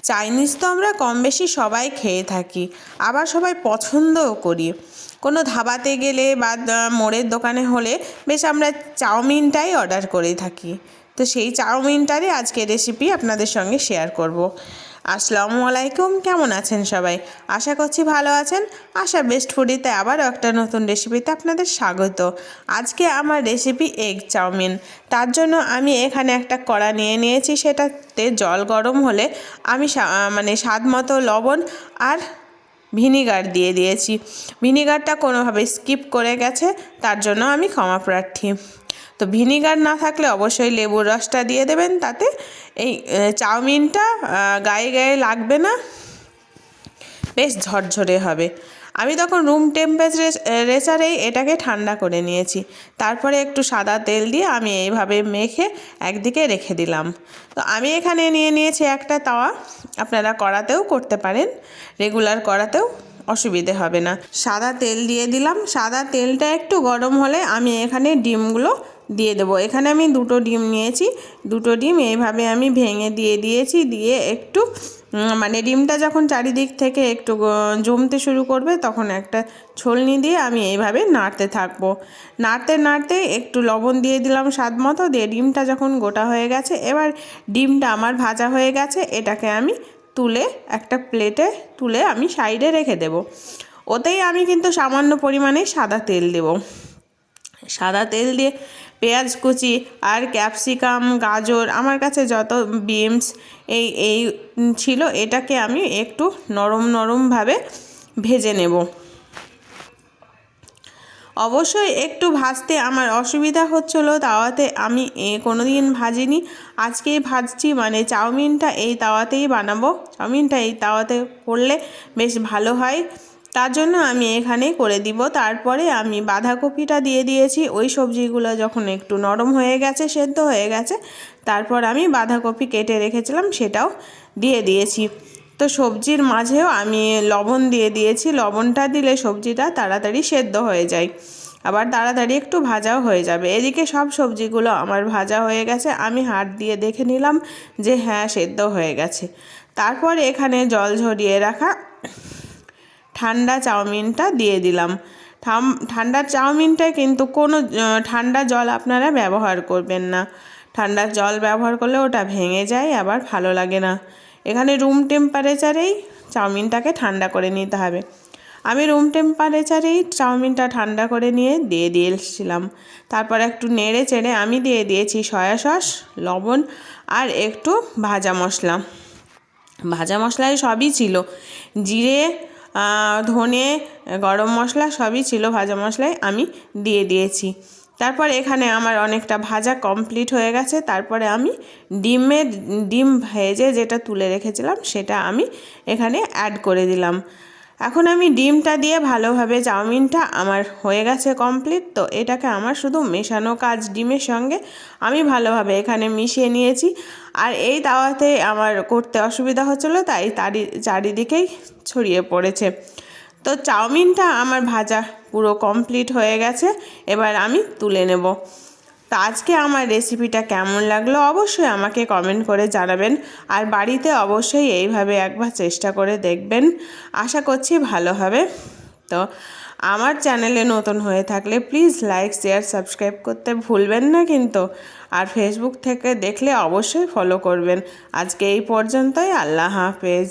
Chinese তো আমরা কম বেশি সবাই খেয়ে থাকি, আবার সবাই পছন্দও করি। কোনো ধাবাতে গেলে বা মোড়ের দোকানে হলে বেশ আমরা চাউমিনটাই অর্ডার করে থাকি। তো সেই চাউমিনটারই আজকে রেসিপি আপনাদের সঙ্গে শেয়ার করব। আসসালামু আলাইকুম, কেমন আছেন সবাই? আশা করছি ভালো আছেন। আশা বেস্ট ফুডিতে আবারও একটা নতুন রেসিপিতে আপনাদের স্বাগত। আজকে আমার রেসিপি এগ চাউমিন। তার জন্য আমি এখানে একটা কড়া নিয়ে নিয়েছি, সেটাতে জল গরম হলে আমি স্বাদ মতো লবণ আর ভিনিগার দিয়ে দিয়েছি। ভিনিগারটা কোনোভাবে স্কিপ করে গেছে, তার জন্য আমি ক্ষমা প্রার্থী। তো ভিনিগার না থাকলে অবশ্যই লেবুর রসটা দিয়ে দেবেন, তাতে এই চাউমিনটা গায়ে গায়ে লাগবে না, বেশ ঝরঝরে হবে। আমি তখন রুম টেম্পারেচারেই এটাকে ঠান্ডা করে নিয়েছি। তারপরে একটু সাদা তেল দিয়ে আমি এইভাবে মেখে একদিকে রেখে দিলাম। তো আমি এখানে নিয়ে নিয়েছি একটা তাওয়া, আপনারা কড়াতেও করতে পারেন, রেগুলার কড়াতেও অসুবিধে হবে না। সাদা তেল দিয়ে দিলাম। সাদা তেলটা একটু গরম হলে আমি এখানে ডিমগুলো দিয়ে দেবো। এখানে আমি 2টো ডিম নিয়েছি। 2টো ডিম এইভাবে আমি ভেঙে দিয়েছি। দিয়ে একটু ডিমটা যখন চারিদিক থেকে একটু জমতে শুরু করবে, তখন একটা ছলনি দিয়ে আমি এইভাবে নাড়তে থাকবো। নাড়তে নাড়তে একটু লবণ দিয়ে দিলাম স্বাদ মতো। দিয়ে ডিমটা যখন গোটা হয়ে গেছে, এবার ডিমটা আমার ভাজা হয়ে গেছে, এটাকে আমি তুলে একটা প্লেটে তুলে আমি সাইডে রেখে দেব। ওতেই আমি কিন্তু সামান্য পরিমাণে সাদা তেল দেব। সাদা তেল দিয়ে পেঁয়াজ কুচি আর ক্যাপসিকাম, গাজর, আমার কাছে যত বিনস এই ছিল, এটাকে আমি একটু নরমভাবে ভেজে নেব। অবশ্যই একটু ভাজতে আমার অসুবিধা হচ্ছিলো, তাওয়াতে আমি কোনোদিন ভাজিনি, আজকেই ভাজছি। চাউমিনটা এই তাওয়াতেই বানাবো। চাউমিনটা এই তাওয়াতে করলে বেশ ভালো হয়, তার জন্য আমি এখানেই করে দিব। তারপরে আমি বাঁধাকপিটা দিয়ে দিয়েছি। ওই সবজিগুলো যখন একটু নরম হয়ে গেছে, সেদ্ধ হয়ে গেছে, তারপর আমি বাঁধাকপি কেটে রেখেছিলাম সেটাও দিয়ে দিয়েছি। তো সবজির মাঝেও আমি লবণ দিয়ে দিয়েছি। লবণটা দিলে সবজিটা তাড়াতাড়ি সেদ্ধ হয়ে যায়, আবার তাড়াতাড়ি একটু ভাজাও হয়ে যাবে। এদিকে সব সবজিগুলো আমার ভাজা হয়ে গেছে। আমি হাত দিয়ে দেখে নিলাম যে হ্যাঁ, সেদ্ধ হয়ে গেছে। তারপর এখানে জল ঝরিয়ে রাখা ঠান্ডা চাউমিনটা দিয়ে দিলাম। ঠান্ডা চাউমিনটায় কিন্তু কোনো ঠান্ডা জল আপনারা ব্যবহার করবেন না। ঠান্ডা জল ব্যবহার করলে ওটা ভেঙে যায়, আবার ভালো লাগে না। এখানে রুম টেম্পারেচারেই চাউমিনটাকে ঠান্ডা করে নিতে হবে। আমি রুম টেম্পারেচারেই চাউমিনটা ঠান্ডা করে নিয়ে দিয়েছিলাম। তারপর একটু নেড়ে চেড়ে আমি দিয়ে দিয়েছি সয়া সস, লবণ আর একটু ভাজা মশলা। ভাজা মশলায় সবই ছিল, জিরে, ধনে, গরম মশলা সবই ছিল ভাজা মশলায় আমি দিয়ে দিয়েছি। তারপর এখানে আমার অনেকটা ভাজা কমপ্লিট হয়ে গেছে। তারপরে আমি ডিম ভেজে যেটা তুলে রেখেছিলাম, সেটা আমি এখানে অ্যাড করে দিলাম। এখন আমি ডিমটা দিয়ে ভালোভাবে, চাউমিনটা আমার হয়ে গেছে কমপ্লিট। তো এটাকে আমার শুধু মেশানো কাজ। ডিমের সঙ্গে আমি ভালোভাবে এখানে মিশিয়ে নিয়েছি। আর এই তাওয়াতে আমার করতে অসুবিধা হচ্ছিলো, তাই চারিদিকেই ছড়িয়ে পড়েছে। তো চাউমিনটা আমার ভাজা পুরো কমপ্লিট হয়ে গেছে, এবার আমি তুলে নেব। তো আজকে আমার রেসিপিটা কেমন লাগলো অবশ্যই আমাকে কমেন্ট করে জানাবেন। আর বাড়িতে অবশ্যই এইভাবে একবার চেষ্টা করে দেখবেন, আশা করছি ভালো হবে। তো আমার চ্যানেলে নতুন হয়ে থাকলে প্লিজ লাইক, শেয়ার, সাবস্ক্রাইব করতে ভুলবেন না কিন্তু। আর ফেসবুক থেকে দেখলে অবশ্যই ফলো করবেন। আজকে এই পর্যন্তই। আল্লাহ হাফেজ।